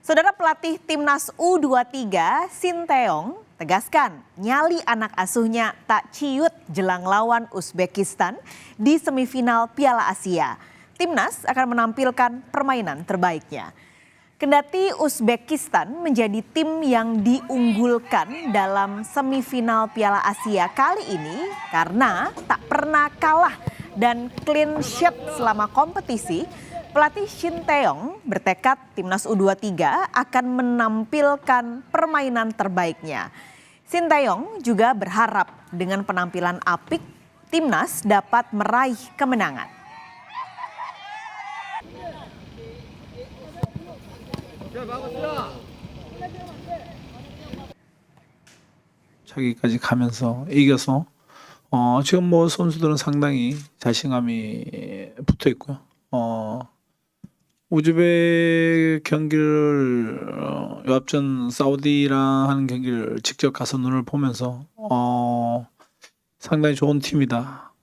Saudara pelatih Timnas U23 Sinteyong tegaskan nyali anak asuhnya tak ciut jelang lawan Uzbekistan di semifinal Piala Asia. Timnas akan menampilkan permainan terbaiknya. Kendati Uzbekistan menjadi tim yang diunggulkan dalam semifinal Piala Asia kali ini karena tak pernah kalah dan clean sheet selama kompetisi, pelatih Sinteyong bertekad Timnas U23 akan menampilkan permainan terbaiknya. Sinteyong juga berharap dengan penampilan apik, Timnas dapat meraih kemenangan. 자기까지 가면서 이겨서 지금 뭐 선수들은 상당히 자신감이 붙어 있고요. 우즈벡 경기를 요 앞전 사우디랑 하는 경기를 직접 가서 눈을 보면서 상당히 좋은 팀이다.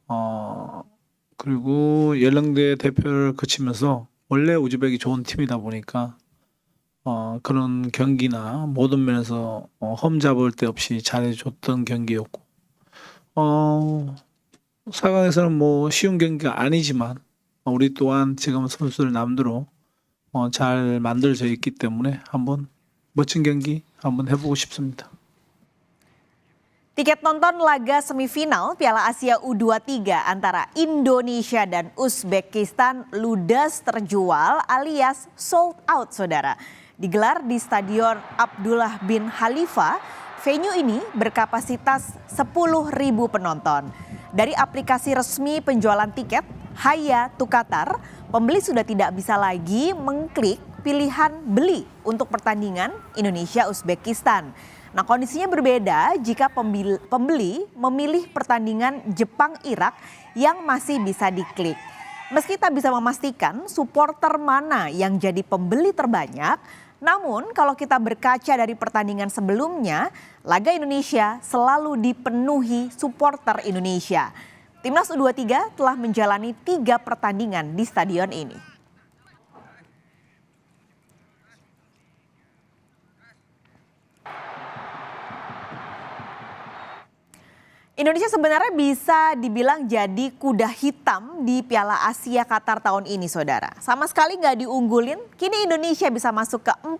그리고 연령대 대표를 거치면서 원래 우즈벡이 좋은 팀이다 보니까 그런 경기나 모든 면에서 험잡을 데 없이 잘해줬던 경기였고 4강에서는 뭐 쉬운 경기가 아니지만 우리 또한 지금 선수들 남대로 잘 만들어져 있기 때문에 한번 멋진 경기 한번 해보고 싶습니다. Tiket nonton laga semifinal Piala Asia U23 antara Indonesia dan Uzbekistan ludes terjual alias sold out, saudara. Digelar di Stadion Abdullah bin Khalifa, venue ini berkapasitas 10.000 penonton. Dari aplikasi resmi penjualan tiket, Haya Tukatar, pembeli sudah tidak bisa lagi mengklik pilihan beli untuk pertandingan Indonesia-Uzbekistan. Nah, kondisinya berbeda jika pembeli memilih pertandingan Jepang-Irak yang masih bisa diklik. Meski tak bisa memastikan supporter mana yang jadi pembeli terbanyak, namun kalau kita berkaca dari pertandingan sebelumnya, laga Indonesia selalu dipenuhi supporter Indonesia. Timnas U23 telah menjalani 3 pertandingan di stadion ini. Indonesia sebenarnya bisa dibilang jadi kuda hitam di Piala Asia Qatar tahun ini, saudara. Sama sekali nggak diunggulin, kini Indonesia bisa masuk ke 4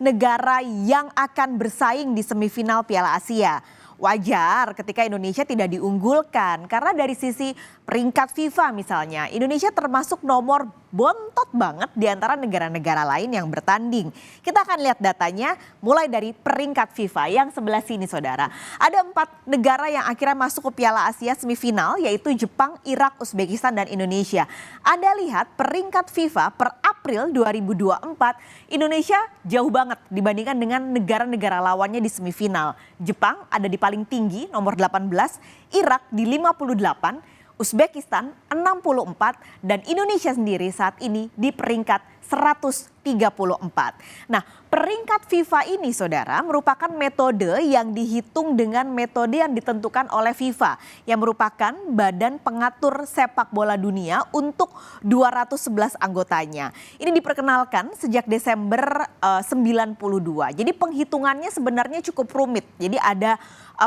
negara yang akan bersaing di semifinal Piala Asia. Wajar ketika Indonesia tidak diunggulkan, karena dari sisi peringkat FIFA misalnya, Indonesia termasuk nomor bontot banget di antara negara-negara lain yang bertanding. Kita akan lihat datanya mulai dari peringkat FIFA yang sebelah sini, saudara. Ada 4 negara yang akhirnya masuk ke Piala Asia semifinal, yaitu Jepang, Irak, Uzbekistan, dan Indonesia. Anda lihat peringkat FIFA per April 2024, Indonesia jauh banget dibandingkan dengan negara-negara lawannya di semifinal. Jepang ada di paling tinggi, nomor 18, Irak di 58, Uzbekistan 64, dan Indonesia sendiri saat ini di peringkat 134. Nah, peringkat FIFA ini, saudara, merupakan metode yang dihitung dengan metode yang ditentukan oleh FIFA, yang merupakan badan pengatur sepak bola dunia untuk 211 anggotanya. Ini diperkenalkan sejak Desember 92. Jadi penghitungannya sebenarnya cukup rumit. Jadi ada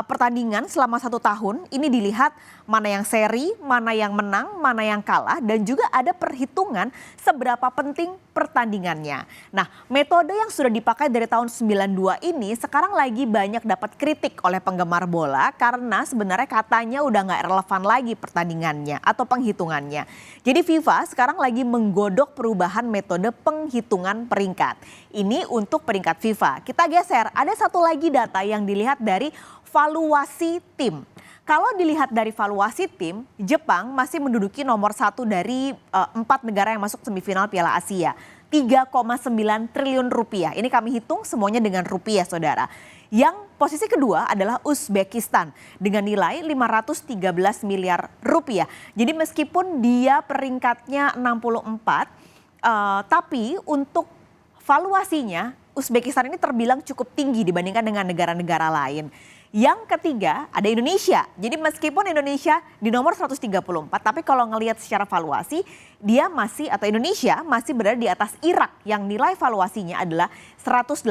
pertandingan selama 1 tahun, ini dilihat mana yang seri, mana yang menang, mana yang kalah, dan juga ada perhitungan seberapa penting pertandingannya. Nah, metode yang sudah dipakai dari tahun 92 ini sekarang lagi banyak dapat kritik oleh penggemar bola karena sebenarnya katanya udah nggak relevan lagi pertandingannya atau penghitungannya. Jadi FIFA sekarang lagi menggodok perubahan metode penghitungan peringkat. Ini untuk peringkat FIFA. Kita geser, ada satu lagi data yang dilihat dari valuasi tim. Kalau dilihat dari valuasi tim, Jepang masih menduduki nomor 1 dari 4 negara yang masuk semifinal Piala Asia. 3,9 triliun rupiah. Ini kami hitung semuanya dengan rupiah, saudara. Yang posisi kedua adalah Uzbekistan dengan nilai 513 miliar rupiah. Jadi meskipun dia peringkatnya 64, tapi untuk valuasinya Uzbekistan ini terbilang cukup tinggi dibandingkan dengan negara-negara lain. Yang ketiga ada Indonesia. Jadi meskipun Indonesia di nomor 134, tapi kalau ngelihat secara valuasi dia masih atau Indonesia masih berada di atas Irak yang nilai valuasinya adalah 181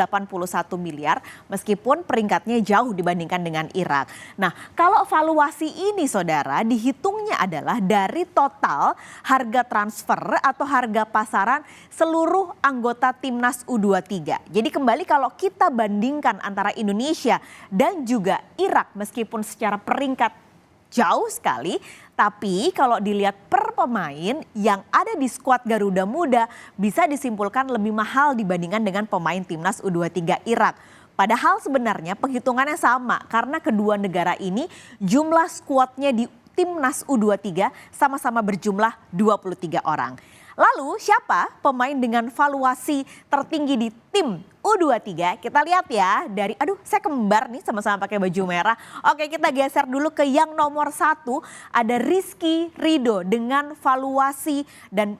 miliar meskipun peringkatnya jauh dibandingkan dengan Irak. Nah, kalau valuasi ini saudara dihitungnya adalah dari total harga transfer atau harga pasaran seluruh anggota timnas U23. Jadi kembali kalau kita bandingkan antara Indonesia dan juga Irak meskipun secara peringkat jauh sekali, tapi kalau dilihat per pemain yang ada di skuad Garuda Muda bisa disimpulkan lebih mahal dibandingkan dengan pemain timnas U23 Irak. Padahal sebenarnya penghitungannya sama karena kedua negara ini jumlah skuadnya di timnas U23 sama-sama berjumlah 23 orang. Lalu siapa pemain dengan valuasi tertinggi di tim U23? Kita lihat ya dari, saya kembar nih sama-sama pakai baju merah. Oke, kita geser dulu ke yang nomor 1, ada Rizky Ridho dengan valuasi dan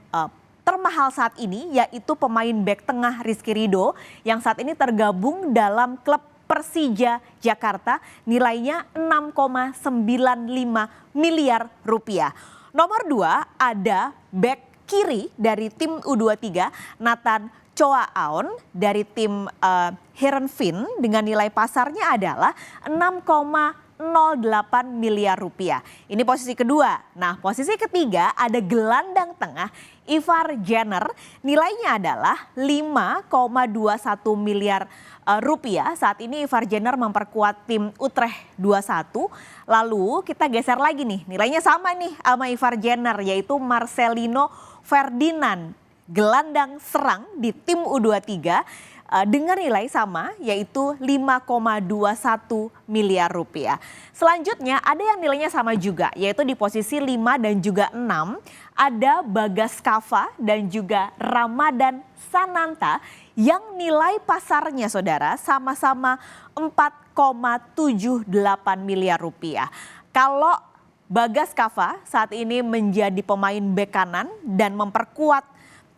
termahal saat ini yaitu pemain bek tengah Rizky Ridho yang saat ini tergabung dalam klub Persija Jakarta, nilainya 6,95 miliar rupiah. Nomor 2 ada bek kiri dari tim U23 Nathan Choa-aon dari tim Heerenveen dengan nilai pasarnya adalah 6,08 miliar rupiah. Ini posisi kedua. Nah, posisi ketiga ada gelandang tengah Ivar Jenner, nilainya adalah 5,21 miliar rupiah. Saat ini Ivar Jenner memperkuat tim Utrecht 21. Lalu kita geser lagi nih, nilainya sama nih sama Ivar Jenner yaitu Marcelino Ferdinand, gelandang serang di tim U23 dengan nilai sama yaitu 5,21 miliar rupiah. Selanjutnya ada yang nilainya sama juga yaitu di posisi 5 dan juga 6 ada Bagas Kava dan juga Ramadan Sananta yang nilai pasarnya saudara sama-sama 4,78 miliar rupiah. Kalau Bagas Kava saat ini menjadi pemain bek kanan dan memperkuat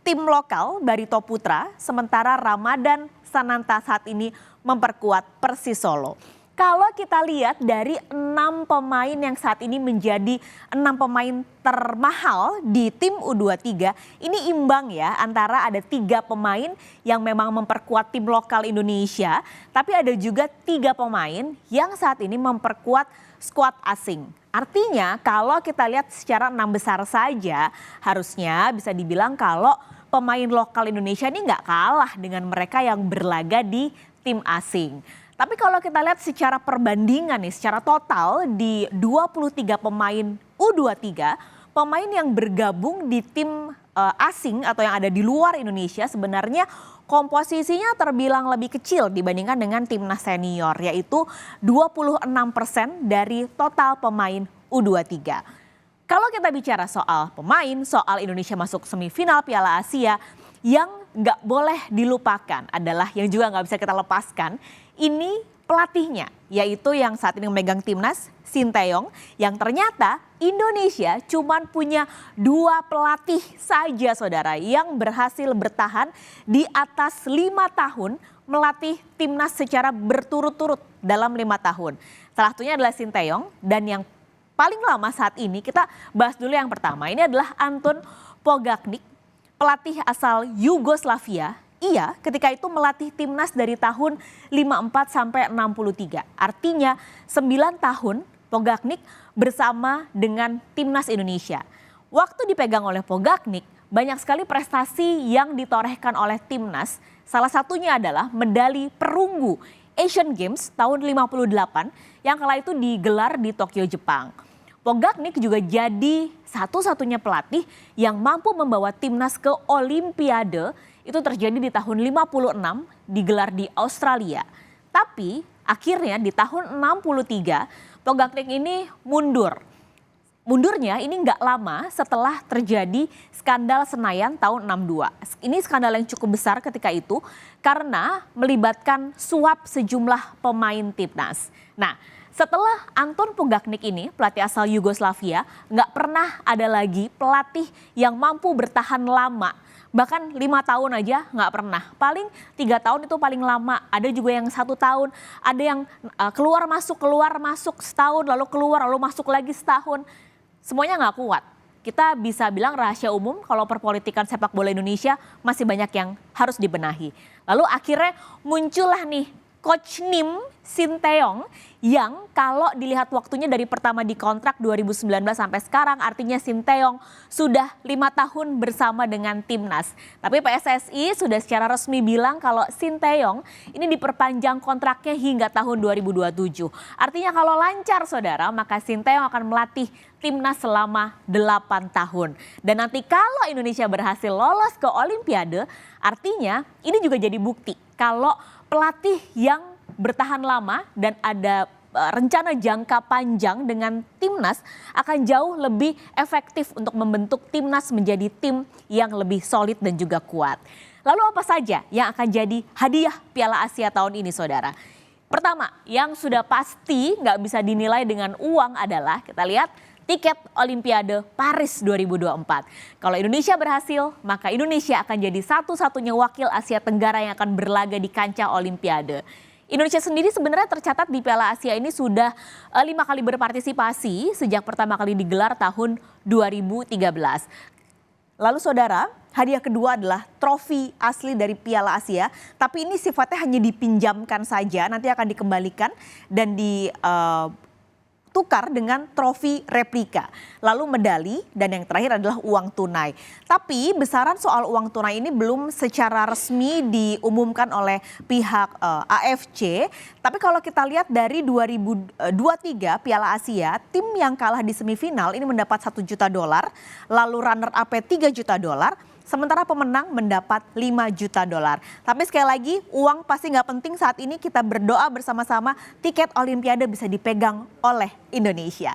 tim lokal Barito Putra, sementara Ramadan Sananta saat ini memperkuat Persis Solo. Kalau kita lihat dari 6 pemain yang saat ini menjadi 6 pemain termahal di tim U23, ini imbang ya antara ada 3 pemain yang memang memperkuat tim lokal Indonesia, tapi ada juga 3 pemain yang saat ini memperkuat skuad asing. Artinya kalau kita lihat secara 6 besar saja harusnya bisa dibilang kalau pemain lokal Indonesia ini nggak kalah dengan mereka yang berlaga di tim asing. Tapi kalau kita lihat secara perbandingan nih, secara total di 23 pemain U23, pemain yang bergabung di tim asing atau yang ada di luar Indonesia sebenarnya komposisinya terbilang lebih kecil dibandingkan dengan timnas senior, yaitu 26% dari total pemain U23. Kalau kita bicara soal pemain, soal Indonesia masuk semifinal Piala Asia, yang nggak boleh dilupakan adalah yang juga nggak bisa kita lepaskan, ini pelatihnya, yaitu yang saat ini memegang timnas, Sinteyong, yang ternyata Indonesia cuman punya 2 pelatih saja saudara yang berhasil bertahan di atas 5 tahun melatih timnas secara berturut-turut dalam 5 tahun. Salah satunya adalah Sinteyong dan yang paling lama saat ini kita bahas dulu yang pertama. Ini adalah Anton Pogacnik, pelatih asal Yugoslavia. Ia ketika itu melatih timnas dari tahun 54 sampai 63. Artinya 9 tahun Pogacnik bersama dengan timnas Indonesia. Waktu dipegang oleh Pogacnik, banyak sekali prestasi yang ditorehkan oleh timnas. Salah satunya adalah medali perunggu Asian Games tahun 58 yang kala itu digelar di Tokyo, Jepang. Pogacnik juga jadi satu-satunya pelatih yang mampu membawa timnas ke Olimpiade. Itu terjadi di tahun 56 digelar di Australia. Tapi akhirnya di tahun 63 Pogacnik ini mundur. Mundurnya ini nggak lama setelah terjadi skandal Senayan tahun 62. Ini skandal yang cukup besar ketika itu karena melibatkan suap sejumlah pemain timnas. Nah, setelah Anton Pogacnik ini, pelatih asal Yugoslavia, nggak pernah ada lagi pelatih yang mampu bertahan lama bahkan 5 tahun aja nggak pernah. Paling 3 tahun itu paling lama. Ada juga yang 1 tahun, ada yang keluar masuk setahun, lalu keluar lalu masuk lagi setahun. Semuanya nggak kuat. Kita bisa bilang rahasia umum kalau perpolitikan sepak bola Indonesia masih banyak yang harus dibenahi. Lalu akhirnya muncullah nih Coach Nim Sinteyong yang kalau dilihat waktunya dari pertama dikontrak 2019 sampai sekarang artinya Sinteyong sudah 5 tahun bersama dengan timnas. Tapi PSSI sudah secara resmi bilang kalau Sinteyong ini diperpanjang kontraknya hingga tahun 2027. Artinya kalau lancar saudara maka Sinteyong akan melatih timnas selama 8 tahun. Dan nanti kalau Indonesia berhasil lolos ke Olimpiade artinya ini juga jadi bukti kalau pelatih yang bertahan lama dan ada rencana jangka panjang dengan timnas akan jauh lebih efektif untuk membentuk timnas menjadi tim yang lebih solid dan juga kuat. Lalu apa saja yang akan jadi hadiah Piala Asia tahun ini saudara? Pertama, yang sudah pasti nggak bisa dinilai dengan uang adalah kita lihat tiket Olimpiade Paris 2024. Kalau Indonesia berhasil, maka Indonesia akan jadi satu-satunya wakil Asia Tenggara yang akan berlaga di kancah Olimpiade. Indonesia sendiri sebenarnya tercatat di Piala Asia ini sudah 5 kali berpartisipasi sejak pertama kali digelar tahun 2013. Lalu saudara, hadiah kedua adalah trofi asli dari Piala Asia. Tapi ini sifatnya hanya dipinjamkan saja, nanti akan dikembalikan dan tukar dengan trofi replika. Lalu medali dan yang terakhir adalah uang tunai. Tapi besaran soal uang tunai ini belum secara resmi diumumkan oleh pihak AFC. Tapi kalau kita lihat dari 2023 Piala Asia, tim yang kalah di semifinal ini mendapat $1 juta, lalu runner up $3 juta, sementara pemenang mendapat $5 juta. Tapi sekali lagi uang pasti nggak penting saat ini, kita berdoa bersama-sama tiket Olimpiade bisa dipegang oleh Indonesia.